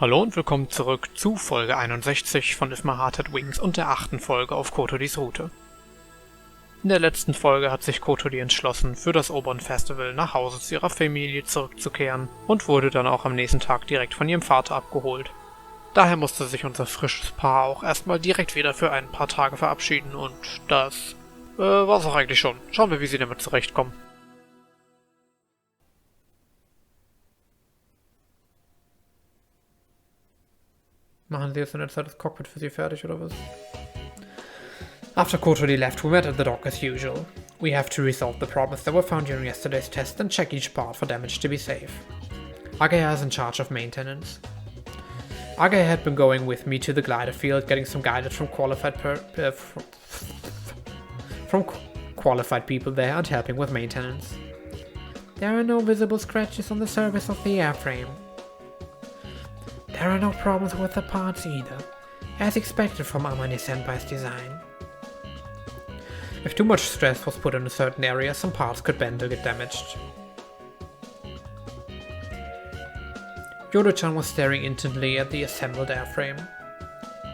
Hallo und willkommen zurück zu Folge 61 von If My Heart Had Wings und der 8. Folge auf Kotoris Route. In der letzten Folge hat sich Kotori entschlossen, für das Obern-Festival nach Hause zu ihrer Familie zurückzukehren und wurde dann auch am nächsten Tag direkt von ihrem Vater abgeholt. Daher musste sich unser frisches Paar auch erstmal direkt wieder für ein paar Tage verabschieden und das war's auch eigentlich schon. Schauen wir, wie sie damit zurechtkommen. Machen Sie jetzt in der Zeit das Cockpit für Sie fertig, oder was? After Kotori left, we met at the dock as usual. We have to resolve the problems that were found during yesterday's test and check each part for damage to be safe. Agaya is in charge of maintenance. Agaya had been going with me to the glider field, getting some guidance from qualified people there and helping with maintenance. There are no visible scratches on the surface of the airframe. There are no problems with the parts either, as expected from Amane-senpai's design. If too much stress was put in a certain area, some parts could bend or get damaged. Yoda-chan was staring intently at the assembled airframe.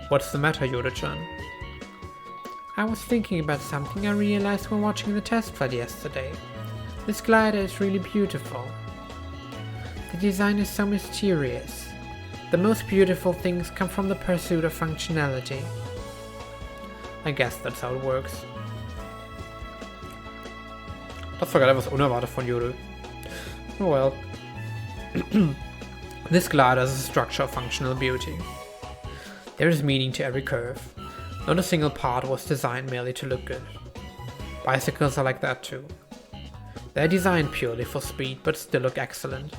What's the matter, Yoda-chan? I was thinking about something I realized when watching the test flight yesterday. This glider is really beautiful. The design is so mysterious. The most beautiful things come from the pursuit of functionality. I guess that's how it works. Das war gerade etwas unerwartet von Yoda. Oh well. This glider is a structure of functional beauty. There is meaning to every curve. Not a single part was designed merely to look good. Bicycles are like that too. They're designed purely for speed, but still look excellent.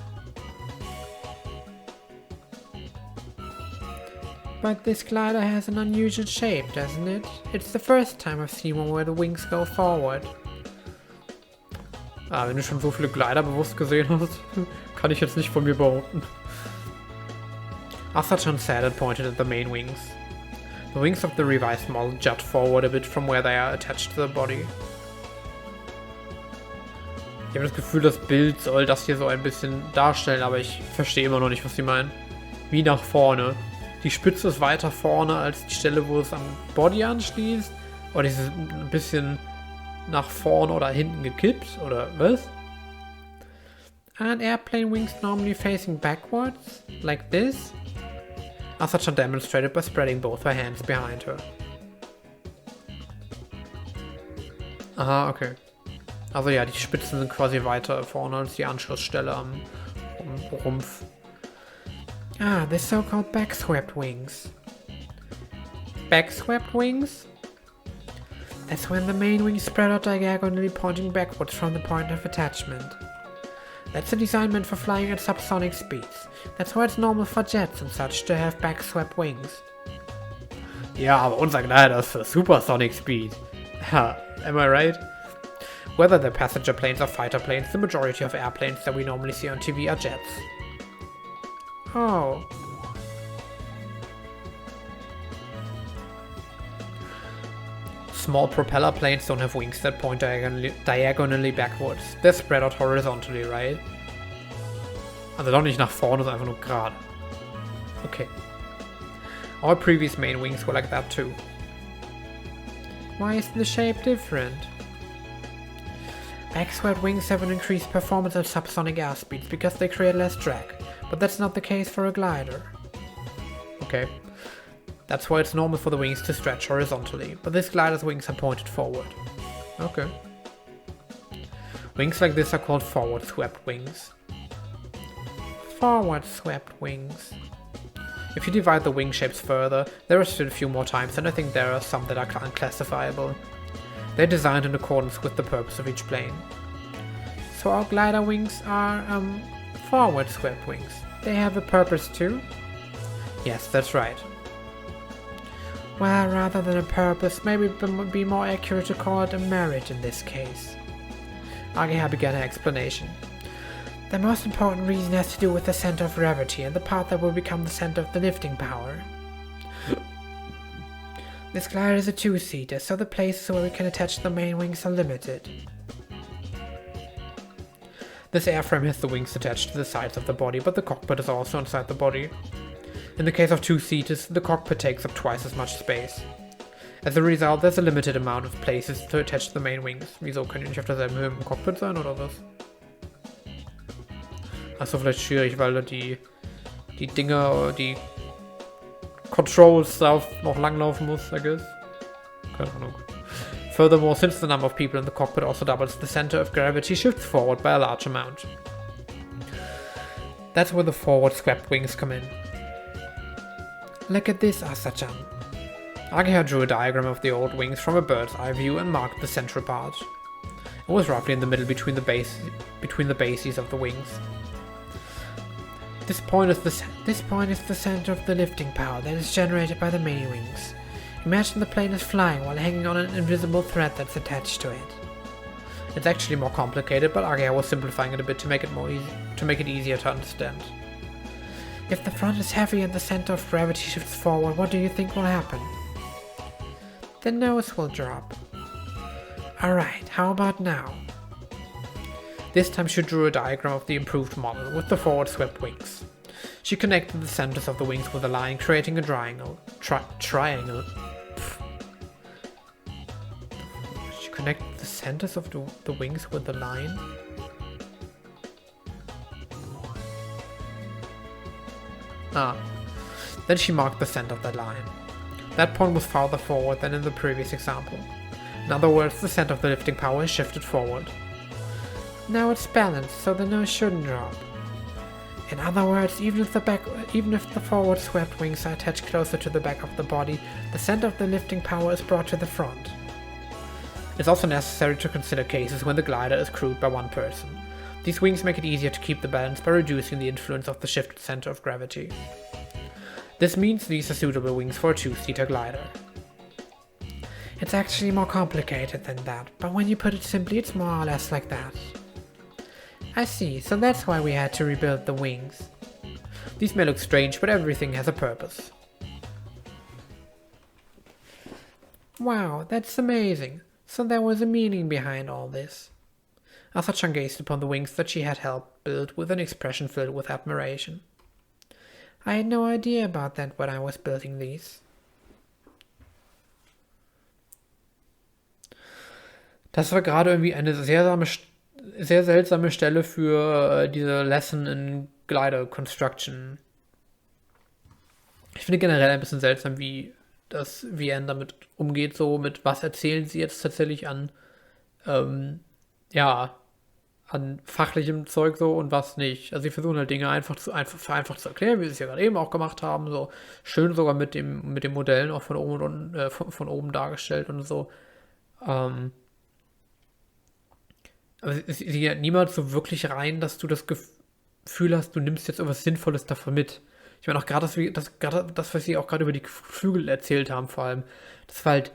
But this glider has an unusual shape, doesn't it? It's the first time I've seen one where the wings go forward. Wenn du schon so viele Glider bewusst gesehen hast, kann ich jetzt nicht von mir behaupten. Asa-chan said and pointed at the main wings. The wings of the revised model jut forward a bit from where they are attached to the body. Ich habe das Gefühl, das Bild soll das hier so ein bisschen darstellen, aber ich verstehe immer noch nicht, was sie meinen. Wie nach vorne. Die Spitze ist weiter vorne als die Stelle, wo es am Body anschließt. Oder ist es ein bisschen nach vorne oder hinten gekippt? Oder was? Aren't airplane wings normally facing backwards? Like this? Asa-chan demonstrated by spreading both her hands behind her. Aha, okay. Also ja, die Spitzen sind quasi weiter vorne als die Anschlussstelle am Rumpf. Ah, the so-called backswept wings. Backswept wings? That's when the main wings spread out diagonally, pointing backwards from the point of attachment. That's a design meant for flying at subsonic speeds. That's why it's normal for jets and such to have backswept wings. Ja, aber unser Glider ist für supersonic speed. Ha, am I right? Whether they're passenger planes or fighter planes, the majority of airplanes that we normally see on TV are jets. Oh. Small propeller planes don't have wings that point diagonally backwards. They're spread out horizontally, right? Also doch nicht nach vorne, sondern einfach nur gerade. Okay. Our previous main wings were like that too. Why is the shape different? Backswept wings have an increased performance at subsonic airspeeds because they create less drag. But that's not the case for a glider. Okay. That's why it's normal for the wings to stretch horizontally, but this glider's wings are pointed forward. Okay. Wings like this are called forward-swept wings. Forward-swept wings. If you divide the wing shapes further, there are still a few more types, and I think there are some that are unclassifiable. They're designed in accordance with the purpose of each plane. So our glider wings are, forward-swept wings. They have a purpose too? Yes, that's right. Well, rather than a purpose, maybe it would be more accurate to call it a merit in this case. Agaya began her explanation. The most important reason has to do with the center of gravity and the part that will become the center of the lifting power. This glider is a two-seater, so the places where we can attach the main wings are limited. This airframe has the wings attached to the sides of the body, but the cockpit is also inside the body. In the case of two-seaters, the cockpit takes up twice as much space. As a result, there's a limited amount of places to attach the main wings. Wieso, können die nicht auf derselben Höhe im Cockpit sein, oder was? Achso, vielleicht schwierig, weil da die Dinger, die Controls da noch langlaufen muss, I guess. Keine Ahnung. Furthermore, since the number of people in the cockpit also doubles, the center of gravity shifts forward by a large amount. That's where the forward swept wings come in. Look at this, Asa-chan. Agihar drew a diagram of the old wings from a bird's eye view and marked the central part. It was roughly in the middle between the bases of the wings. This point is the center of the lifting power that is generated by the main wings. Imagine the plane is flying while hanging on an invisible thread that's attached to it. It's actually more complicated, but Agihar was simplifying it a bit to make it easier to understand. If the front is heavy and the center of gravity shifts forward, what do you think will happen? The nose will drop. Alright, how about now? This time she drew a diagram of the improved model with the forward swept wings. She connected the centers of the wings with a line, creating a triangle. Triangle. She connected the centers of the wings with a line? Then she marked the center of that line. That point was farther forward than in the previous example. In other words, the center of the lifting power is shifted forward. Now it's balanced, so the nose shouldn't drop. In other words, even if the forward swept wings are attached closer to the back of the body, the center of the lifting power is brought to the front. It's also necessary to consider cases when the glider is crewed by one person. These wings make it easier to keep the balance by reducing the influence of the shifted center of gravity. This means these are suitable wings for a two-seater glider. It's actually more complicated than that, but when you put it simply, it's more or less like that. I see, so that's why we had to rebuild the wings. These may look strange, but everything has a purpose. Wow, that's amazing. So there was a meaning behind all this. Asa-chan gazed upon the wings that she had helped build with an expression filled with admiration. I had no idea about that when I was building these. Das war gerade irgendwie eine sehr seltsame Stelle für diese Lesson in Glider Construction. Ich finde generell ein bisschen seltsam, wie Anne damit umgeht, so mit was erzählen sie jetzt tatsächlich an fachlichem Zeug so und was nicht. Also sie versuchen halt Dinge einfach zu erklären, wie sie es ja gerade eben auch gemacht haben, so schön sogar mit den Modellen auch von oben dargestellt und so. Aber sie geht niemals so wirklich rein, dass du das Gefühl hast, du nimmst jetzt irgendwas Sinnvolles davon mit. Ich meine auch gerade das, was sie auch gerade über die Flügel erzählt haben, vor allem, das war halt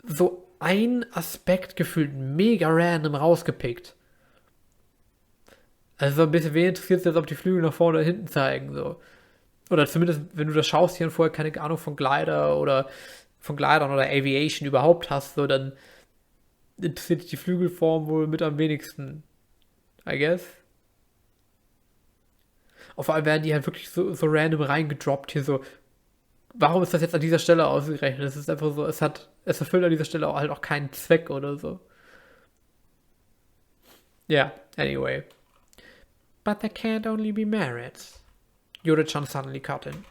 so ein Aspekt gefühlt mega random rausgepickt. Also ein bisschen, wen interessiert es jetzt, ob die Flügel nach vorne oder hinten zeigen, so. Oder zumindest, wenn du das schaust hier und vorher keine Ahnung von Glidern oder Aviation überhaupt hast, so, dann interessiert dich die Flügelform wohl mit am wenigsten. I guess. Auf allem werden die halt wirklich so random reingedroppt hier so. Warum ist das jetzt an dieser Stelle ausgerechnet? Es ist einfach so, es erfüllt an dieser Stelle halt auch keinen Zweck oder so. Yeah, anyway. But there can't only be merits. Yoda-chan suddenly cut in.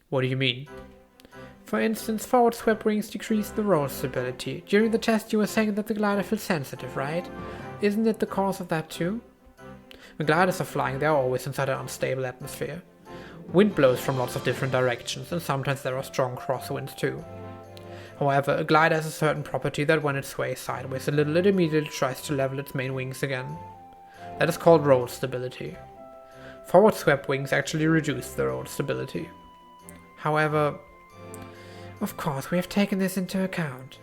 What do you mean? For instance, forward swept wings decrease the roll stability. During the test you were saying that the glider feels sensitive, right? Isn't it the cause of that too? When gliders are flying, they are always inside an unstable atmosphere. Wind blows from lots of different directions, and sometimes there are strong crosswinds too. However, a glider has a certain property that when it sways sideways a little, it immediately tries to level its main wings again. That is called roll stability. Forward swept wings actually reduce the roll stability. However, of course, we have taken this into account.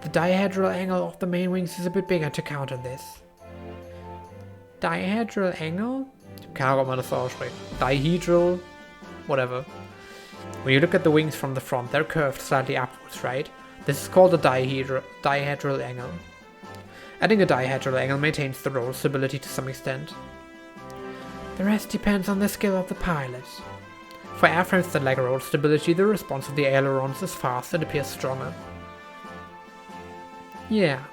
The dihedral angle of the main wings is a bit bigger to counter this. Dihedral angle? Keine Ahnung, ob man das so ausspricht. Dihedral? Whatever. When you look at the wings from the front, they're curved slightly upwards, right? This is called a dihedral angle. Adding a dihedral angle maintains the roll stability to some extent. The rest depends on the skill of the pilot. For airframes that lack roll stability, the response of the ailerons is fast and appears stronger. Yeah.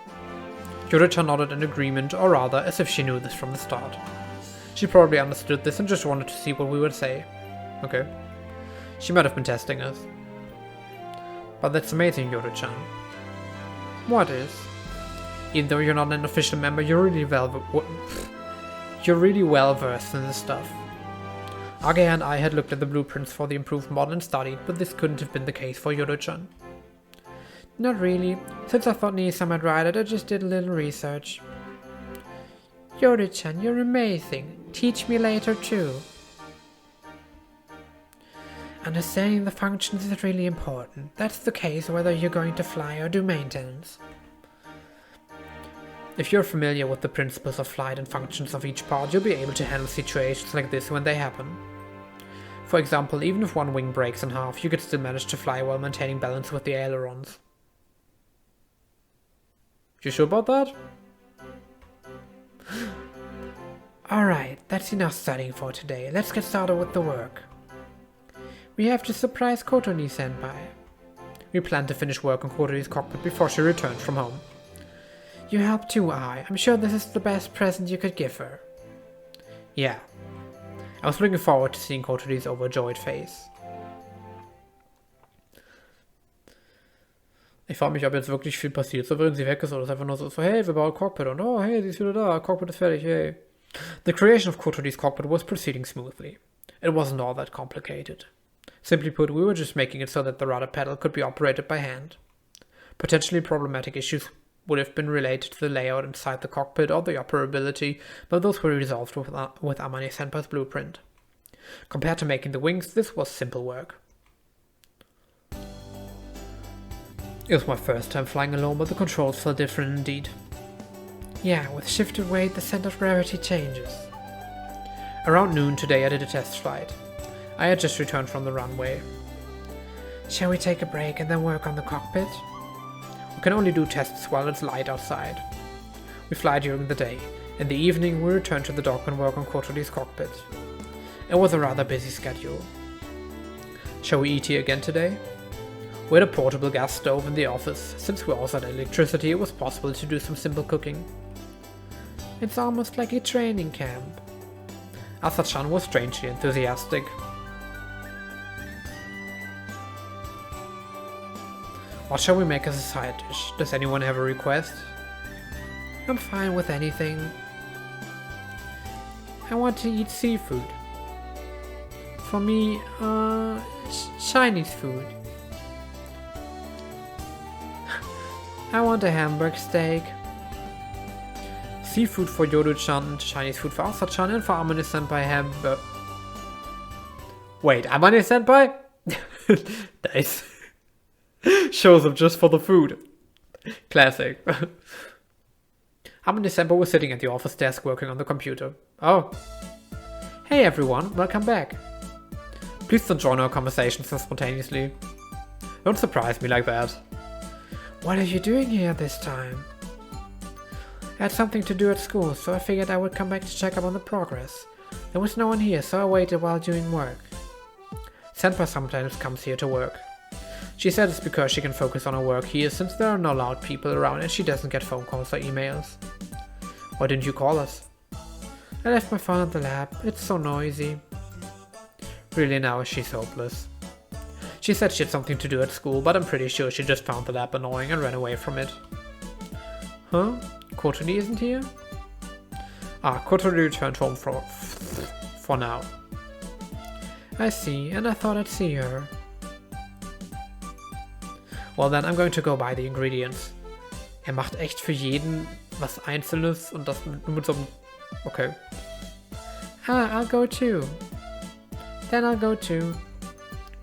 Yuri-chan nodded in agreement, or rather, as if she knew this from the start. She probably understood this and just wanted to see what we would say. Okay. She might have been testing us. But that's amazing, Yuri-chan. What is? Even though you're not an official member, you're really well versed in this stuff. Age and I had looked at the blueprints for the improved model and studied, but this couldn't have been the case for Yuri-chan. Not really. Since I thought Nisa might write it, I just did a little research. Yuri-chan, you're amazing. Teach me later too. Understanding the functions is really important. That's the case whether you're going to fly or do maintenance. If you're familiar with the principles of flight and functions of each part, you'll be able to handle situations like this when they happen. For example, even if one wing breaks in half, you could still manage to fly while maintaining balance with the ailerons. You sure about that? Alright, that's enough studying for today. Let's get started with the work. We have to surprise Kotori-senpai. We plan to finish work on Kotori's cockpit before she returns from home. You help too, I'm sure this is the best present you could give her. Yeah. I was looking forward to seeing Kotori's overjoyed face. Ich frage mich, ob jetzt wirklich viel passiert, so während sie weg ist, oder ist einfach nur so, hey, wir bauen Cockpit und oh, hey, sie ist wieder da, Cockpit ist fertig, hey. The creation of Kotori's cockpit was proceeding smoothly. It wasn't all that complicated. Simply put, we were just making it so that the rudder pedal could be operated by hand. Potentially problematic issues would have been related to the layout inside the cockpit or the operability, but those were resolved with Amane-senpai's blueprint. Compared to making the wings, this was simple work. It was my first time flying alone, but the controls felt different indeed. Yeah, with shifted weight, the center of gravity changes. Around noon today I did a test flight. I had just returned from the runway. Shall we take a break and then work on the cockpit? We can only do tests while it's light outside. We fly during the day. In the evening we return to the dock and work on Kotori's cockpit. It was a rather busy schedule. Shall we eat here again today? We had a portable gas stove in the office. Since we also had electricity, it was possible to do some simple cooking. It's almost like a training camp. Asa-chan was strangely enthusiastic. What shall we make as a side dish? Does anyone have a request? I'm fine with anything. I want to eat seafood. For me, Chinese food. I want a hamburger steak. Seafood for Yoru-chan, Chinese food for Asa-chan, and for Amane-senpai hamburger. Wait, Amane-senpai? Nice. Shows up just for the food. Classic. Amane-senpai was sitting at the office desk working on the computer. Oh. Hey everyone, welcome back. Please don't join our conversation so spontaneously. Don't surprise me like that. What are you doing here this time? I had something to do at school, so I figured I would come back to check up on the progress. There was no one here, so I waited while doing work. Senpai sometimes comes here to work. She said it's because she can focus on her work here since there are no loud people around and she doesn't get phone calls or emails. Why didn't you call us? I left my phone at the lab. It's so noisy. Really now she's hopeless. She said she had something to do at school, but I'm pretty sure she just found the lab annoying and ran away from it. Huh? Kotori isn't here? Ah, Kotori returned home for now. I see, and I thought I'd see her. Well then, I'm going to go buy the ingredients. Macht echt für jeden was Einzelnes und das mit so einem... Okay. Ah, I'll go too. Then I'll go too.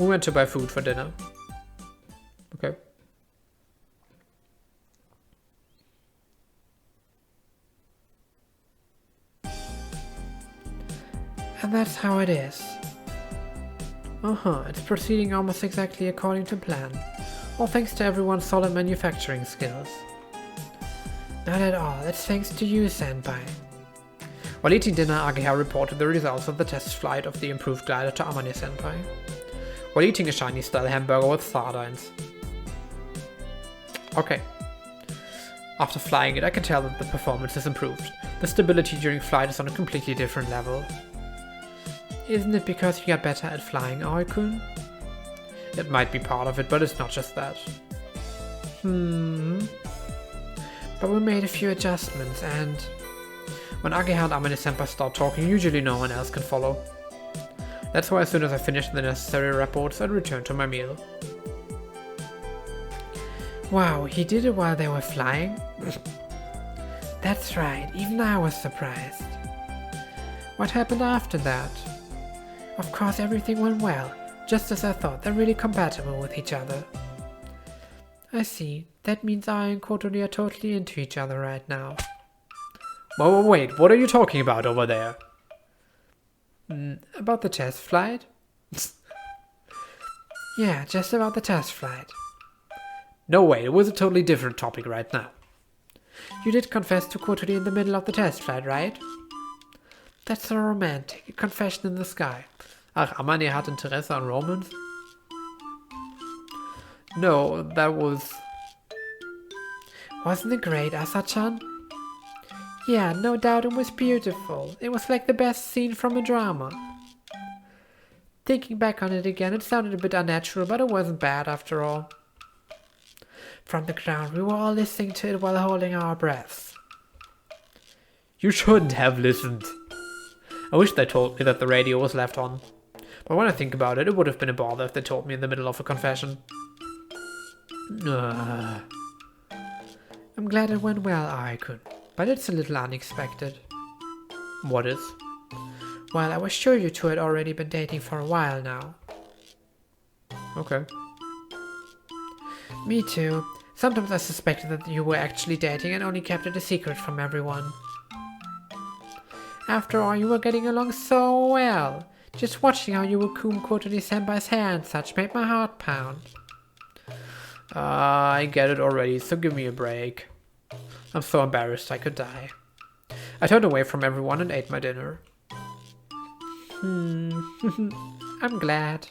We went to buy food for dinner. Okay. And that's how it is. It's proceeding almost exactly according to plan. All thanks to everyone's solid manufacturing skills. Not at all, it's thanks to you, Senpai. While eating dinner, Agehara reported the results of the test flight of the improved glider to Amane-senpai. while eating a Chinese-style hamburger with sardines. Okay. After flying it, I can tell that the performance has improved. The stability during flight is on a completely different level. Isn't it because you got better at flying, Aoi-kun? It might be part of it, but it's not just that. But we made a few adjustments, and when Ageha and Amane-senpai start talking, usually no one else can follow. That's why as soon as I finished the necessary reports, I'd return to my meal. Wow, he did it while they were flying? That's right, even I was surprised. What happened after that? Of course everything went well, just as I thought. They're really compatible with each other. I see. That means I and Kotori are totally into each other right now. Wait, what are you talking about over there? About the test flight? Yeah, just about the test flight. No way, it was a totally different topic right now. You did confess to Kotori in the middle of the test flight, right? That's so romantic, a confession in the sky. Ach, Amane hat Interesse an romance? No, that was... Wasn't it great, Asa-chan? Yeah, no doubt it was beautiful. It was like the best scene from a drama. Thinking back on it again, it sounded a bit unnatural, but it wasn't bad after all. From the ground, we were all listening to it while holding our breaths. You shouldn't have listened. I wish they told me that the radio was left on. But when I think about it, it would have been a bother if they told me in the middle of a confession. I'm glad it went well, Aoi-kun, but it's a little unexpected. What is? Well, I was sure you two had already been dating for a while now. Okay. Me too. Sometimes I suspected that you were actually dating and only kept it a secret from everyone. After all, you were getting along so well. Just watching how you would comb Kotori-senpai's hair and such made my heart pound. I get it already, so give me a break. I'm so embarrassed I could die. I turned away from everyone and ate my dinner. I'm glad.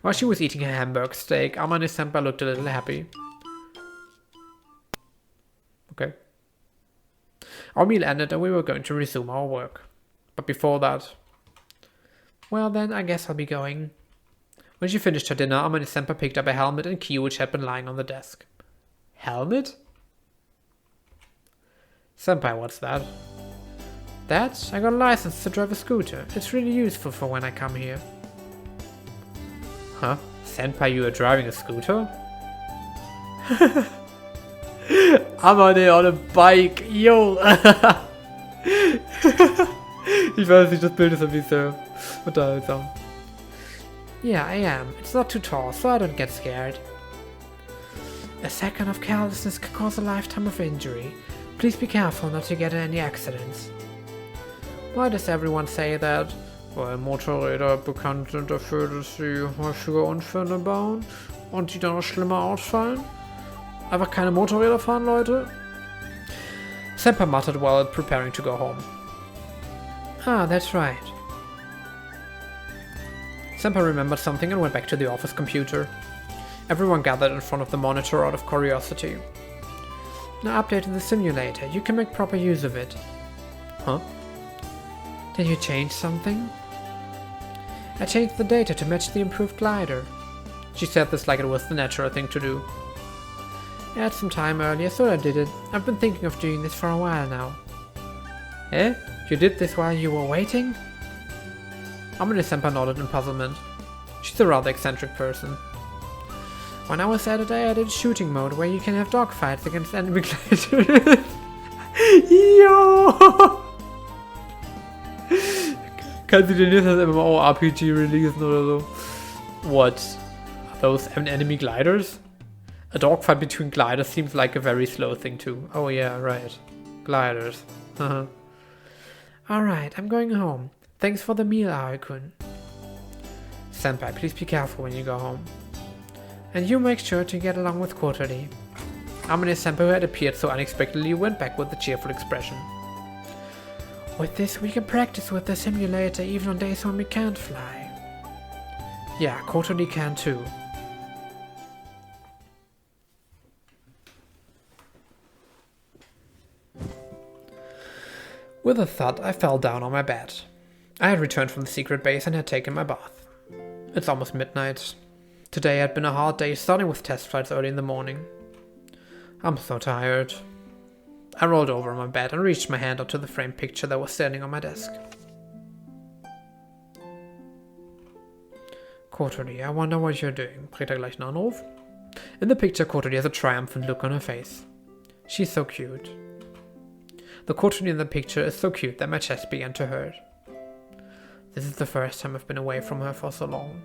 While she was eating her hamburger steak, Amane-senpai looked a little happy. Okay. Our meal ended and we were going to resume our work. But before that... Well then, I guess I'll be going. When she finished her dinner, Amane-senpai picked up a helmet and key which had been lying on the desk. Helmet? Senpai, what's that? That? I got a license to drive a scooter. It's really useful for when I come here. Huh? Senpai, you are driving a scooter? Amane on a bike, yo! Ich weiß nicht, das Bild ist irgendwie so unterhaltsam. Yeah, I am. It's not too tall, so I don't get scared. A second of carelessness could cause a lifetime of injury. Please be careful not to get in any accidents. Why does everyone say that? Weil Motorräder bekannt sind dafür, dass sie häufiger Unfälle bauen und die dann noch schlimmer ausfallen. Einfach keine Motorräder fahren, Leute. Senpai muttered while preparing to go home. Ah, that's right. Senpai remembered something and went back to the office computer. Everyone gathered in front of the monitor out of curiosity. Now updated the simulator. You can make proper use of it. Huh? Did you change something? I changed the data to match the improved glider. She said this like it was the natural thing to do. I had some time earlier, so I did it. I've been thinking of doing this for a while now. Eh? You did this while you were waiting? Amane-senpai nodded in puzzlement. She's a rather eccentric person. When I was at it, I added shooting mode where you can have dogfights against enemy gliders. Yo! Kann sie denn jetzt als MMORPG releasen oder so? What? Are those enemy gliders? A dogfight between gliders seems like a very slow thing too. Oh yeah, right. Gliders. Alright, I'm going home. Thanks for the meal, Aoi-kun. Senpai, please be careful when you go home. And you make sure to get along with Kotori. Amane-senpai, who had appeared so unexpectedly, went back with a cheerful expression. With this, we can practice with the simulator even on days when we can't fly. Yeah, Kotori can too. With a thud, I fell down on my bed. I had returned from the secret base and had taken my bath. It's almost midnight. Today had been a hard day, starting with test flights early in the morning. I'm so tired. I rolled over on my bed and reached my hand up to the framed picture that was standing on my desk. Kotori, I wonder what you're doing. Kriegt gleich einen Anruf. In the picture, Kotori has a triumphant look on her face. She's so cute. The Kotori in the picture is so cute that my chest began to hurt. This is the first time I've been away from her for so long.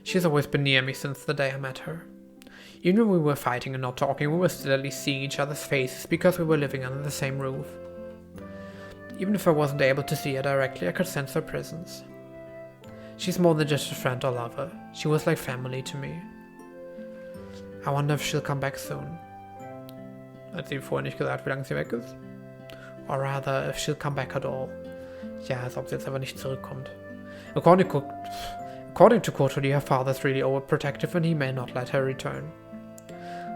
She's always been near me since the day I met her. Even when we were fighting and not talking, we were still at least seeing each other's faces because we were living under the same roof. Even if I wasn't able to see her directly, I could sense her presence. She's more than just a friend or lover. She was like family to me. I wonder if she'll come back soon. Hat sie vorher nicht gesagt, wie lange sie weg ist? Or rather, if she'll come back at all. Ja, als ob sie jetzt aber nicht zurückkommt. According to Kotori, her father's really overprotective and he may not let her return.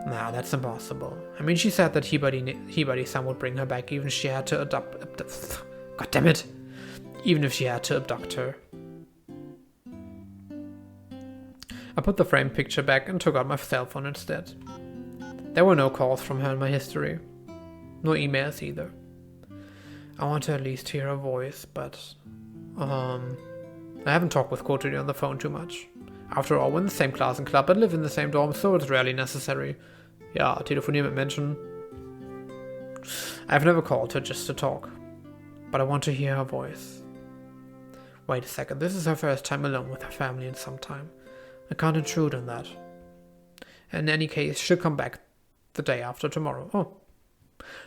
Nah, that's impossible. I mean, she said that Hibari-san would bring her back even if she had to God damn it! Even if she had to abduct her. I put the framed picture back and took out my cell phone instead. There were no calls from her in my history. No emails either. I want to at least hear her voice, but... I haven't talked with Kotori on the phone too much. After all, we're in the same class and club and live in the same dorm, so it's rarely necessary. Ja, telefonieren mit Menschen. I've never called her just to talk. But I want to hear her voice. Wait a second, this is her first time alone with her family in some time. I can't intrude on that. In any case, she'll come back the day after tomorrow. Oh.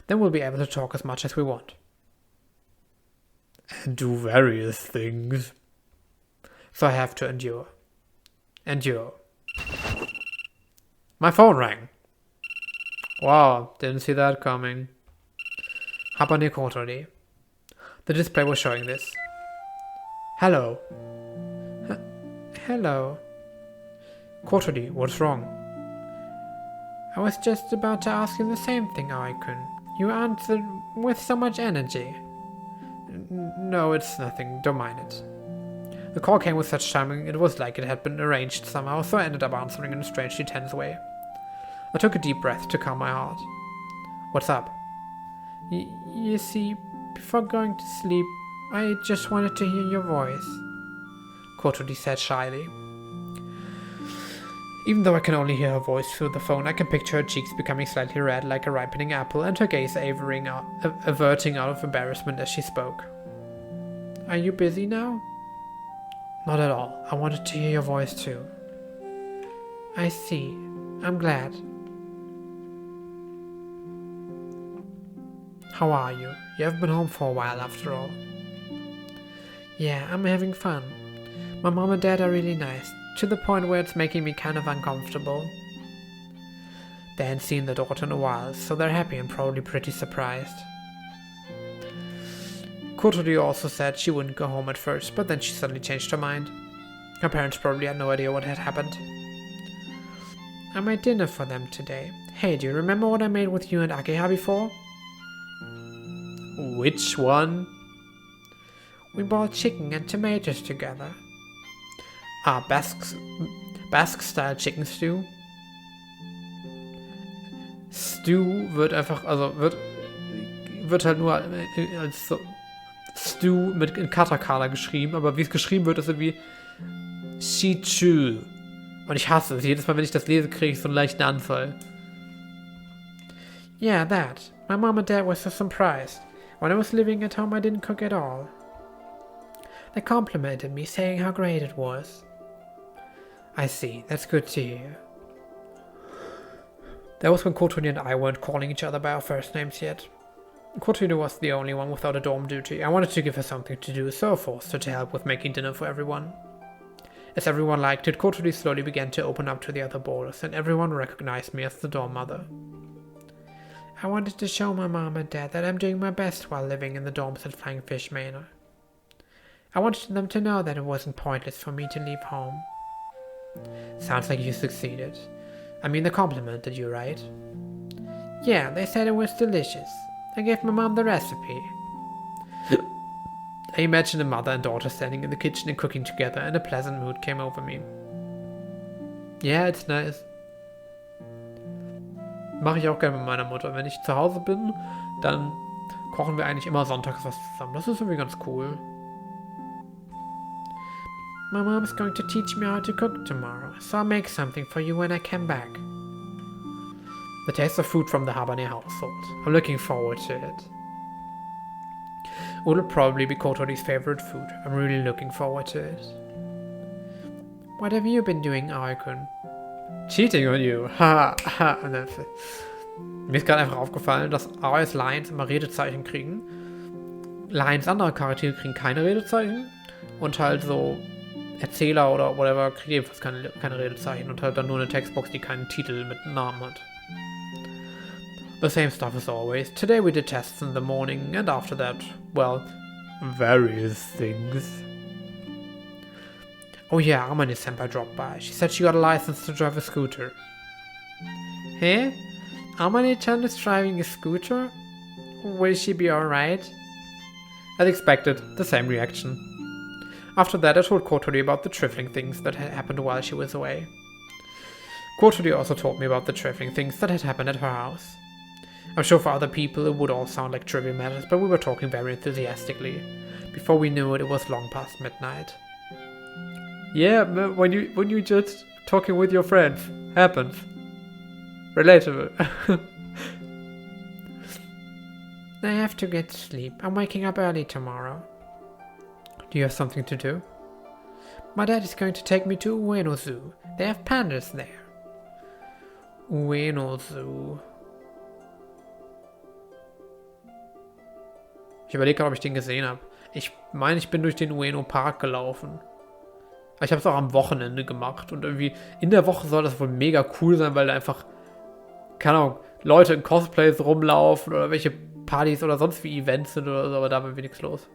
Then we'll be able to talk as much as we want. And do various things. So I have to endure. Endure. My phone rang. Wow, didn't see that coming. Habane Kotori. The display was showing this. Hello. Hello. Kotori, what's wrong? I was just about to ask you the same thing, Aoi-kun. You answered with so much energy. No, it's nothing. Don't mind it. The call came with such timing, it was like it had been arranged somehow, so I ended up answering in a strangely tense way. I took a deep breath to calm my heart. What's up? You see, before going to sleep, I just wanted to hear your voice, Kotori said shyly. Even though I can only hear her voice through the phone, I can picture her cheeks becoming slightly red like a ripening apple and her gaze averting out of embarrassment as she spoke. Are you busy now? Not at all. I wanted to hear your voice too. I see. I'm glad. How are you? You haven't been home for a while after all. Yeah, I'm having fun. My mom and dad are really nice, to the point where it's making me kind of uncomfortable. They hadn't seen the daughter in a while, so they're happy and probably pretty surprised. Kotori also said she wouldn't go home at first, but then she suddenly changed her mind. Her parents probably had no idea what had happened. I made dinner for them today. Hey, do you remember what I made with you and Akeha before? Which one? We boiled chicken and tomatoes together. Ah, Basque-style chicken stew. Stew wird einfach, also wird halt nur als so Stew mit in Katakana geschrieben, aber wie es geschrieben wird, ist irgendwie Shichu. Und ich hasse es. Jedes Mal, wenn ich das lese, kriege ich so einen leichten Anfall. Yeah, that. My mom and dad were so surprised. When I was living at home, I didn't cook at all. They complimented me, saying how great it was. I see. That's good to hear. That was when Kotori and I weren't calling each other by our first names yet. Kotori was the only one without a dorm duty. I wanted to give her something to do, so I forced her to help with making dinner for everyone. As everyone liked it, Kotori slowly began to open up to the other boarders, and everyone recognized me as the dorm mother. I wanted to show my mom and dad that I'm doing my best while living in the dorms at Flying Fish Manor. I wanted them to know that it wasn't pointless for me to leave home. Sounds like you succeeded. I mean, they complimented you, right? Yeah, they said it was delicious. I gave my mom the recipe. I imagined a mother and daughter standing in the kitchen and cooking together, and a pleasant mood came over me. Yeah, it's nice. Mache ich auch gerne mit meiner Mutter. Wenn ich zu Hause bin, dann kochen wir eigentlich immer sonntags was zusammen. Das ist irgendwie ganz cool. My mom's going to teach me how to cook tomorrow, so I'll make something for you when I come back. The taste of food from the Habanero household. I'm looking forward to it. It will probably be Kotori's favorite food. I'm really looking forward to it. What have you been doing, Aoi-kun? Cheating on you. Ha, ha. Mir ist gerade einfach aufgefallen, dass Aois Lines immer Redezeichen kriegen. Lines anderer Charaktere kriegen keine Redezeichen. Und halt so Erzähler oder whatever kriegen ebenfalls keine Redezeichen. Und halt dann nur eine Textbox, die keinen Titel mit Namen hat. The same stuff as always. Today we did tests in the morning, and after that, well, various things. Oh yeah, Amane-senpai dropped by. She said she got a license to drive a scooter. Hey? Amane-chan is driving a scooter? Will she be alright? As expected, the same reaction. After that, I told Kotori about the trifling things that had happened while she was away. Kotori also told me about the trifling things that had happened at her house. I'm sure for other people it would all sound like trivial matters, but we were talking very enthusiastically. Before we knew it, it was long past midnight. Yeah, when you just talking with your friends, happens. Relatable. I have to get to sleep. I'm waking up early tomorrow. Do you have something to do? My dad is going to take me to Ueno Zoo. They have pandas there. Ueno Zoo. Ich überlege gerade, ob ich den gesehen habe. Ich meine, ich bin durch den Ueno Park gelaufen. Ich habe es auch am Wochenende gemacht. Und irgendwie in der Woche soll das wohl mega cool sein, weil da einfach, keine Ahnung, Leute in Cosplays rumlaufen oder welche Partys oder sonst wie Events sind oder so. Aber da war wenig los.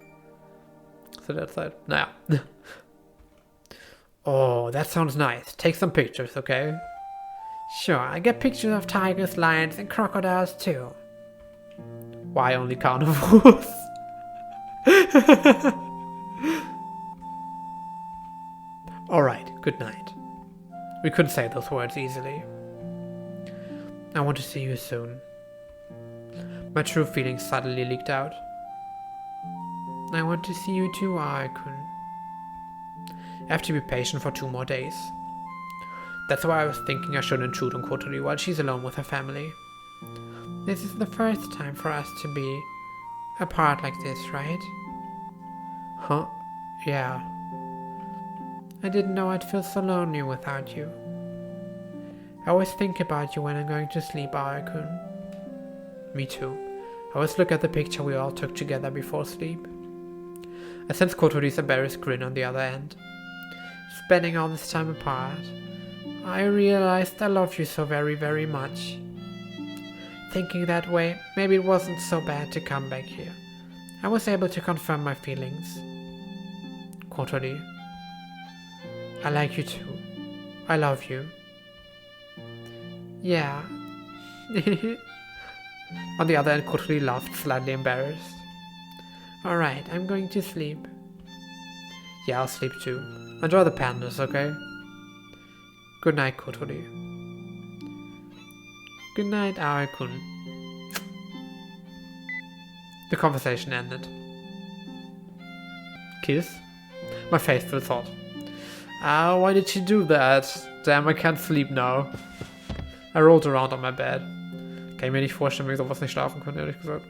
Zu der Zeit. Naja. Oh, that sounds nice. Take some pictures, okay? Sure, I get pictures of tigers, lions and crocodiles too. Why only carnivores? Alright, good night. We couldn't say those words easily. I want to see you soon. My true feelings suddenly leaked out. I want to see you too, Aoi-kun. I have to be patient for 2 more days. That's why I was thinking I shouldn't intrude on Kotori while she's alone with her family. This is the first time for us to be apart like this, right? Huh? Yeah. I didn't know I'd feel so lonely without you. I always think about you when I'm going to sleep, Aoi-kun. Me too. I always look at the picture we all took together before sleep. I sense Kotori's embarrassed grin on the other end. Spending all this time apart, I realized I love you so very, very much. Thinking that way, maybe it wasn't so bad to come back here. I was able to confirm my feelings. Kotori, I like you too. I love you. Yeah. On the other end, Kotori laughed, slightly embarrassed. Alright, I'm going to sleep. Yeah, I'll sleep too. Enjoy the pandas, okay? Good night, Kotori. Good night, Aoi-kun. The conversation ended. Kiss? My face feels hot. Ah, why did she do that? Damn, I can't sleep now. I rolled around on my bed. Kann ich mir nicht vorstellen, wie ich sowas nicht schlafen könnte, ehrlich gesagt.